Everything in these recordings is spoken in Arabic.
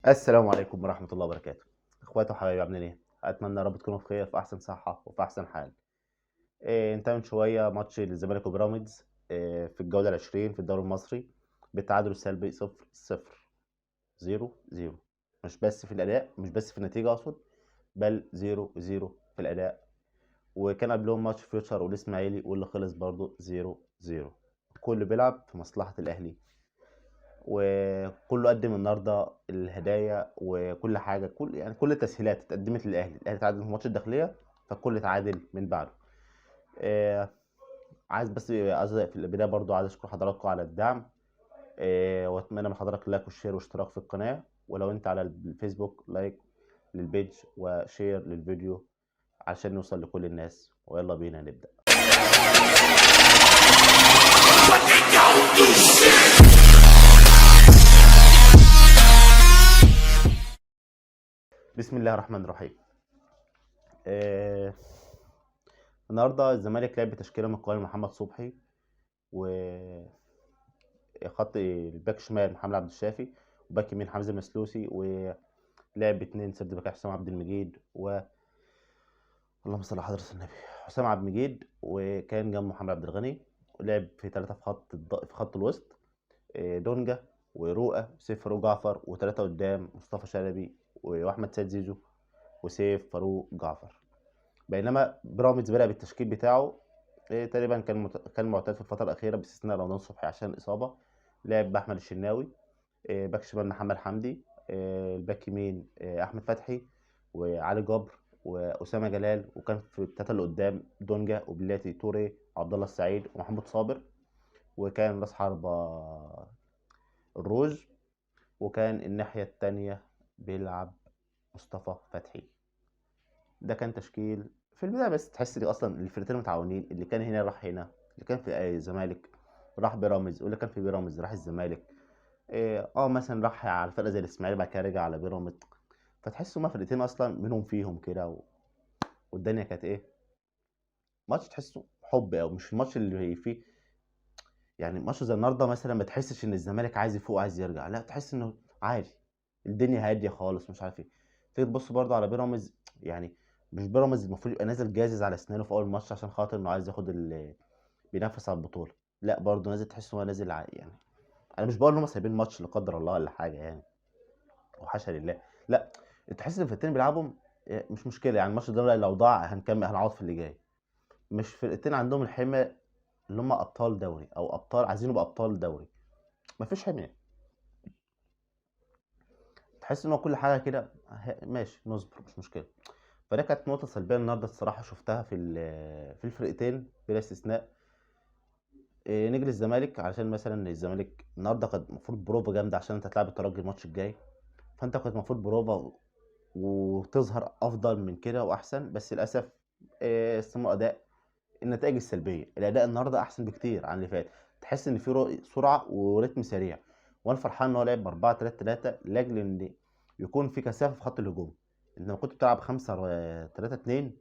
السلام عليكم ورحمة الله وبركاته. اخواتي وحبايبي عاملين ايه؟ اتمنى يا رب تكونوا بخير في احسن صحة وفي احسن حال. انتهى من شوية ماتش الزمالك وبيراميدز في الجولة العشرين في الدوري المصري بالتعادل السلبي 0-0 0-0. مش بس في النتيجة اقصد، بل 0-0 في الاداء. وكان قبلهم ماتش فيوتشر والاسماعيلي واللي خلص برضه 0-0. كله بيلعب في مصلحة الاهلي، وكله قدم النهارده الهدايا وكل حاجه، كل التسهيلات اتقدمت للاهلي. الاهلي تعادل في ماتش الداخليه، فالكل اتعادل من بعده. آه عايز في البدايه برضو عايز اشكر حضراتكم على الدعم. واتمنى من حضرتك لايك وشير واشتراك في القناه، ولو انت على الفيسبوك لايك للبيج وشير للفيديو عشان نوصل لكل الناس. ويلا بينا نبدا. بسم الله الرحمن الرحيم. آه النهارده الزمالك لعب بتشكيله من قائمه محمد صبحي، وخط الباك شمال محمد عبد الشافي، وباك يمين حمزه المسلوسي، ولعب اتنين سيرد باك حسام عبد المجيد اللهم صل على حضرة النبي حسام عبد المجيد، وكان جنبه محمد عبد الغني. ولعب في ثلاثة في خط الوسط، دونجا ورؤى سيف فاروق جعفر، وثلاثة قدام مصطفى شلبي واحمد سيد زيزو وسيف فاروق جعفر. بينما بيراميدز بدأ بالتشكيل بتاعه تقريبا كان معتاد في الفترة الأخيرة باستثناء رمضان صبحي عشان الإصابة. لعب بأحمد الشناوي، باك شمال محمد حمدي، الباك يمين أحمد فتحي وعلي جبر وأسامة جلال، وكان في التلاتة اللي قدام دونجا وبلاتي توري وعبد الله السعيد ومحمود صابر. وكان راس حربة الروج، وكان الناحية التانية بيلعب مصطفى فتحي. ده كان تشكيل في البداية، بس تحس ان اصلا الفرقتين متعاونين، اللي كان هنا راح هنا، اللي كان في الزمالك راح بيراميدز، واللي كان في بيراميدز راح الزمالك. مثلا راح على فرقه زي الاسماعيلي بعد كده رجع على بيراميدز. فتحس هما فرقتين اصلا منهم فيهم كده والدنيا كانت ايه، ماتش تحسه حب، او مش الماتش اللي فيه يعني ماتش زي النهارده مثلا ما تحسش ان الزمالك عايز يفوق عايز يرجع، لا تحس انه عادي، الدنيا هاديه خالص مش عارف ايه. تيجي تبص برضه على بيراميدز، يعني مش بيراميدز المفروض يبقى نازل جازز على اسنانه في اول ماتش عشان خاطر انه عايز ياخد بينافس على البطوله. لا برضه نازل تحس ان هو نازل يعني انا مش بقول ان هم سايبين ماتش لا قدر الله ولا حاجه يعني، وحاشا لله، لا. تحس ان الفرقتين بيلعبوا مش مشكله، يعني الماتش ده لو ضاع هنكمل هنعوض في اللي جاي. مش فرقتين عندهم الحمى اللي هم ابطال دوري او ابطال عايزين يبقوا ابطال دوري، مفيش حماية. تحس ان هو كل حاجه كده ماشي نصبر مش مشكله. فده كانت نقطه سلبيه النهارده الصراحه شفتها في الفرقتين بلا استثناء. نيجي للزمالك، علشان مثلا الزمالك النهارده كانت المفروض بروفا جامده عشان انت هتلعب الترجي الماتش الجاي. فانت كنت المفروض بروفا وتظهر افضل من كده واحسن، بس للاسف استمرار اداء. النتائج السلبيه، الاداء النهارده احسن بكتير عن اللي فات. تحس ان في سرعه ورتم سريع. وانا فرحان ان هو لعب ب 4-3-3 لاجل ان يكون في كثافه في خط الهجوم. انت لما كنت بتلعب 5-3-2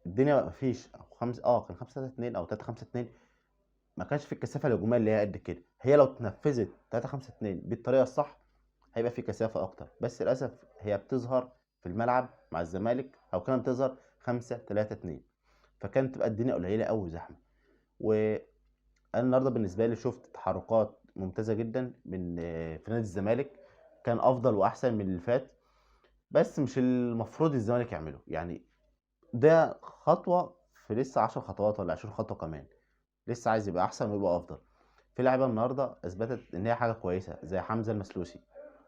الدنيا ما فيش، او 5 كان 5-3-2 او 3-5-2. ما كانش في الكثافه الهجوميه اللي هي قد كده. هي لو اتنفذت 3-5-2 بالطريقه الصح هيبقى في كثافه اكتر، بس للاسف هي بتظهر في الملعب مع الزمالك، او كانت بتظهر 5-3-2، فكانت تبقى الدنيا قليله قوي زحمه. وانا النهارده بالنسبه لي شفت تحركات ممتازه جدا من في نادي الزمالك، كان افضل واحسن من اللي فات. بس مش المفروض الزمالك يعمله يعني. ده خطوه في لسه 10 خطوات ولا 20 خطوه كمان، لسه عايز يبقى احسن ويبقى افضل. في لعيبه النهارده اثبتت ان هي حاجه كويسه زي حمزه المسلوسي.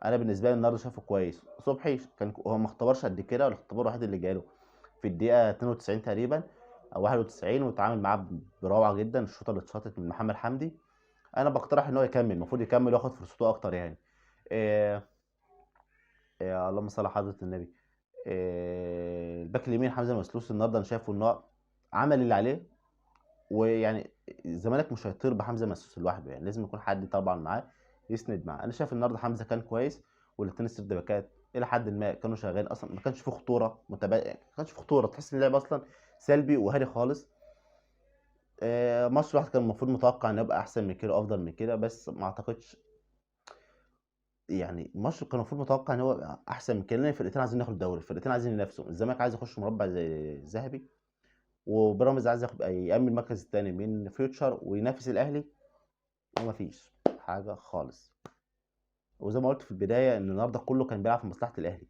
انا بالنسبه لي النهارده شايفه كويس. صبحي كان هو ما اختبرش قد كده، الاختبار الوحيد اللي جاله في الدقيقه 92 تقريبا او 91، واتعامل معاه بروعه جدا. الشوطه اللي اتشاطت من محمد حمدي، انا بقترح ان هو يكمل، المفروض يكمل وياخد فرصته اكتر يعني. إيه اللهم صل على حضره النبي. الباك اليمين حمزه المسلوسي النهارده انا شايفه ان هو عمل اللي عليه. ويعني الزمالك مش هيطير بحمزه مسوس لوحده، يعني لازم يكون حد طبعا معاه يسند معاه. انا شايف النهارده حمزه كان كويس، والاثنين السيرد باكات الى حد ما كانوا شغالين اصلا، ما كانش في خطوره ما كانش في خطوره، تحس ان اللعب اصلا سلبي وهادي خالص. ماتش الواحد كان المفروض متوقع انه يبقى احسن من كده وافضل من كده، بس ما اعتقدش. يعني الماتش كان المفروض متوقع ان هو يبقى احسن من كده، لان الفرقتين عايزين ياخدوا الدوري، الفرقتين عايزين ينافسوا، الزمالك عايز يخش مربع زي ذهبي، وبيراميدز عايز ياخد يأمن المركز الثاني من فيوتشر وينافس الاهلي، ومفيش حاجه خالص. وزي ما قلت في البدايه ان النهارده كله كان بيلعب في مصلحه الاهلي.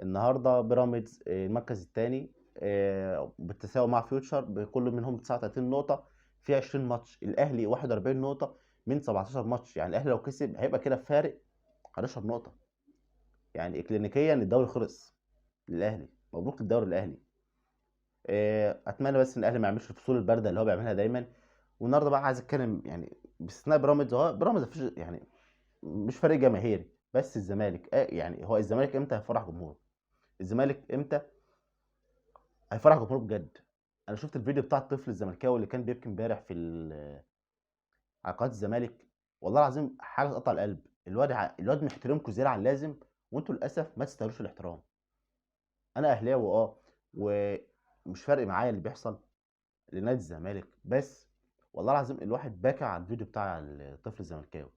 النهارده بيراميدز المركز الثاني بالتساوي مع فيوتشر، بكل منهم 39 نقطه في 20 ماتش، الاهلي 41 نقطه من 17 ماتش، يعني الاهلي لو كسب هيبقى كده فارق 11 نقطه، يعني اكلينيكيا الدوري خلص للاهلي. مبروك الدوري الاهلي. اتمنى بس ان الاهلي ما يعملش الفصول البارده اللي هو بيعملها دايما. والنهارده بقى عايز اتكلم يعني باستثناء بيراميدز، هو بيراميدز مفيش يعني مش فريق جماهيري، بس الزمالك يعني هو الزمالك امتى هيفرح جمهوره؟ الزمالك امتى هيفرح جمهوره بجد؟ انا شفت الفيديو بتاع الطفل الزملكاوي اللي كان بيبكي امبارح في على قناه الزمالك، والله العظيم حاجه تقطع القلب. الواد محترمكم زياده عن اللازم، وانتوا للاسف ما تستاهلوش الاحترام. انا اهلاوي ومش فارق معايا اللي بيحصل لنادي الزمالك، بس والله العظيم الواحد بكى على الفيديو بتاع الطفل الزملكاوي.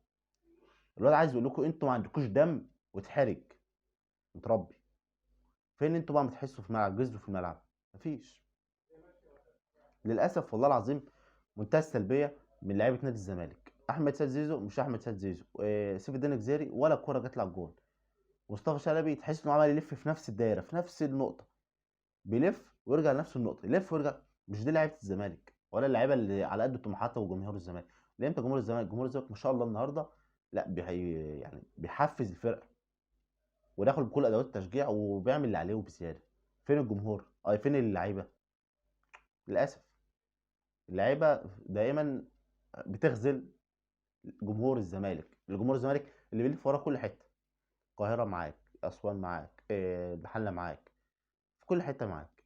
الواد عايز يقول لكم انتوا ما عندكوش دم وتحرج متربي. فين انتوا بقى بتحسوا في الملعب، جزوا في الملعب؟ مفيش. للاسف والله العظيم منتهى السلبيه من لعيبه نادي الزمالك. احمد سيد زيزو مش احمد سيد زيزو، سيف الدين الجزيري ولا كوره جت على الجون. مصطفى شلبي تحس انه عمال يلف في نفس الدايره في نفس النقطه، بيلف ويرجع لنفس النقطه، يلف ويرجع. مش دي لعيبه الزمالك ولا اللعيبه اللي على قد طموحاتها وجمهور الزمالك. لان انت جمهور الزمالك ما شاء الله النهارده لا يعني بيحفز الفرقه وداخل بكل ادوات التشجيع وبيعمل اللي عليه وبزياده. فين الجمهور؟ فين اللعيبه؟ للاسف اللعيبه دائما بتخذل جمهور الزمالك. الجمهور الزمالك اللي بيلف ورا كل حته، القاهره معاك، اسوان معاك، المحله معاك، في كل حته معاك،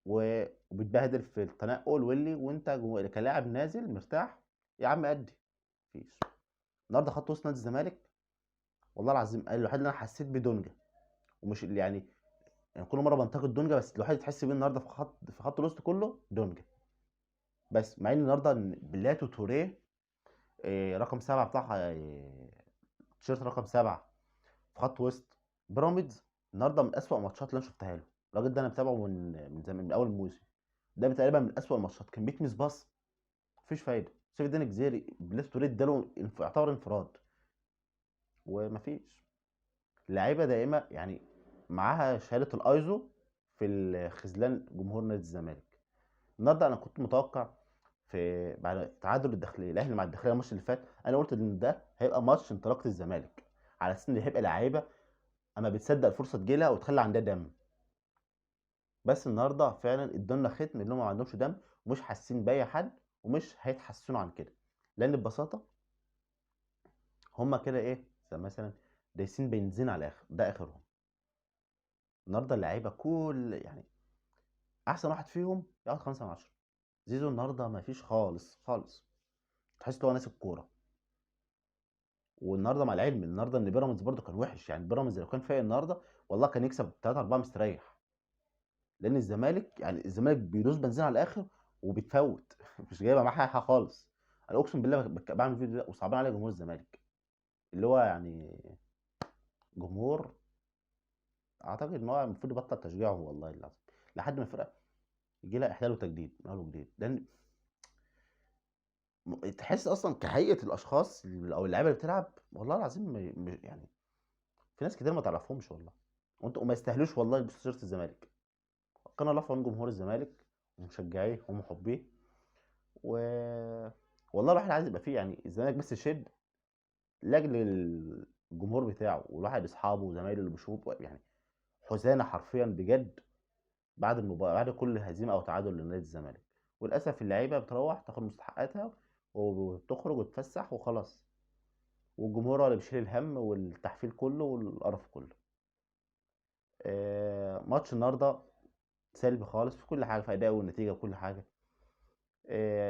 وبتبهدل في التنقل واللي وانت كلاعب نازل مرتاح يا عم ادي. مفيش. النهارده خط وسط نادي الزمالك والله العظيم الوحيد اللي انا حسيت بيه دونجا، ومش اللي يعني كل مره بنتقد دونجا، بس الوحيد اللي تحس بيه النهارده في خط الوسط كله دونجا. بس مع ان النهارده بلاتو توريه رقم 7 بتاع تيشيرت رقم 7 في خط وسط بيراميدز، النهارده من اسوأ الماتشات اللي انا شفتها له. الراجل ده انا متابعه من زمان، من اول الموسم. ده تقريبا من اسوأ الماتشات، كان بيتمس باص مفيش فايده. سيف الدين الجزيري بليس توريه اداله يعتبر انفراد ومفيش. لعيبه دائمه يعني معاها شهاده الايزو في خذلان جمهور نادي الزمالك. النهارده انا كنت متوقع في بعد تعادل الاهلي مع الداخليه الماتش اللي فات، انا قلت ان ده هيبقى ماتش انطلاقه الزمالك، على اساس ان هيبقى لعيبه اما بتصدق الفرصه تجيلها وتخلي عندها دم. بس النهارده فعلا ادونا ختم انهم ما عندهمش دم ومش حاسين باي حد، ومش هيتحسنوا عن كده، لان ببساطه هم كده ايه زي مثلا دايسين بنزين على الاخر، ده اخرهم. النهارده اللعيبه كل يعني احسن واحد فيهم ياخد 5 من 10. زيزو النهارده ما فيش خالص خالص، تحس ان هو ناسي الكوره. والنهارده مع العلم النهارده ان بيراميدز برده كان وحش، يعني بيراميدز لو كان فايق النهارده والله كان يكسب 3 4 مستريح. لان الزمالك يعني الزمالك بيدوس بنزين على الاخر وبيتفوت مش جايبه معاه حاجه خالص. انا اقسم بالله بعمل فيديو ده وصعبان على جمهور الزمالك، اللي هو يعني جمهور اعتقد ان هو المفروض يبطل تشجيعه والله العظيم لحد ما الفرقه يجي لها احلال وتجديد من اول وجديد. لان تحس اصلا كهيئه الاشخاص او اللعيبه اللي بتلعب والله العظيم يعني في ناس كتير ما تعرفهمش والله، وانتوا ما يستاهلوش والله يلبسوا تيشيرت الزمالك. كان الله في عون جمهور الزمالك ومشجعيه ومحبيه. و والله الواحد عايز يبقى فيه يعني الزمالك بس يشد لاجل الجمهور بتاعه والواحد اصحابه وزمايله اللي بيشوفوا يعني حزانه حرفيا بجد بعد المباراة، بعد كل هزيمه او تعادل لنادي الزمالك. وللاسف اللعيبه بتروح تاخد مستحقاتها وتخرج وتفسح وخلاص، والجمهور هو اللي بيشيل الهم والتحفيل كله والقرف كله. ماتش النهارده سلبي خالص في كل حاجه، في اداء والنتيجه وكل حاجه.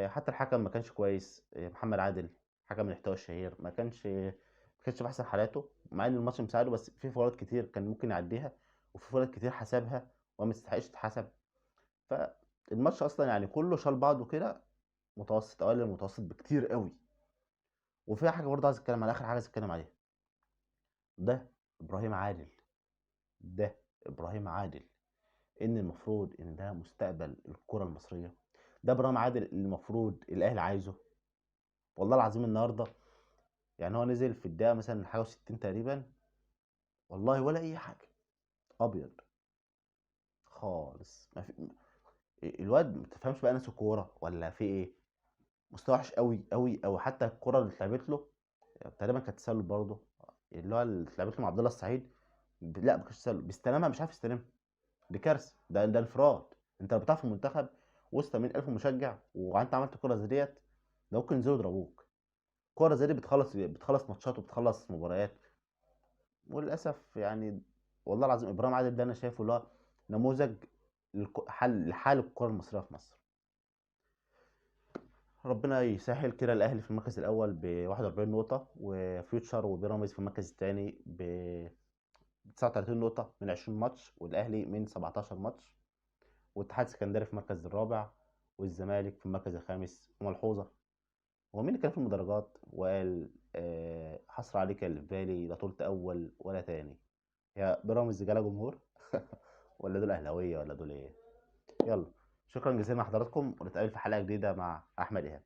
حتى الحكم ما كانش كويس. محمد عادل حكم الاحتواء الشهير ما كانش في احسن حالاته، مع ان الماتش مساعده، بس في فورات كتير كان ممكن يعديها، وفي فورات كتير حسبها وما تستحقش تتحسب. فالماتش اصلا يعني كله شال بعضه كده، متوسط اقل من المتوسط بكتير قوي. وفي حاجه برضه عايز اتكلم على اخر حاجه عايز اتكلم عليها. ده ابراهيم عادل، ده ابراهيم عادل، ان المفروض ان ده مستقبل الكره المصريه. ده ابراهيم عادل اللي المفروض الاهلي عايزه. والله العظيم النهارده يعني هو نزل في الدقيقه مثلا حاجه و60 تقريبا، والله ولا اي حاجه، ابيض خالص. ما في الواد ما تفهمش بقى ناس كوره ولا في ايه، مستوى وحش قوي قوي قوي. حتى الكره اللي اتلعبت له تقريبا كانت تسلل برضه، اللي هو اللي اتلعبت له مع عبد الله السعيد، لا ما كانش تسلل، بيستلمها مش عارف يستلمها. دي كارثه، ده انفراد. انت لو بتلعب في المنتخب وسط 100,000 مشجع وانت عملت كره زي ديت، ده ممكن ينزلوا يضربوك. كره زي دي بتخلص ماتشات وبتخلص مباريات. وللاسف يعني والله العظيم ابراهيم عادل ده انا شايفه اللي هو نموذج حل لحال الكره المصريه في مصر. ربنا يسهل كده. الاهلي في المركز الاول ب 41 نقطه، وفيوتشر وبيراميدز في المركز الثاني ب 39 نقطه من 20 ماتش، والاهلي من 17 ماتش، والاتحاد السكندري في المركز الرابع، والزمالك في المركز الخامس. وملحوظه، هو مين اللي كان في المدرجات وقال حصر عليك يا الفالي لا طولت اول ولا تاني؟ يا بيراميدز جالها جمهور ولا دول اهلاويه ولا دول ايه؟ يلا، شكرا جزيلا لحضراتكم، ونتقابل في حلقه جديده مع احمد ايهاب.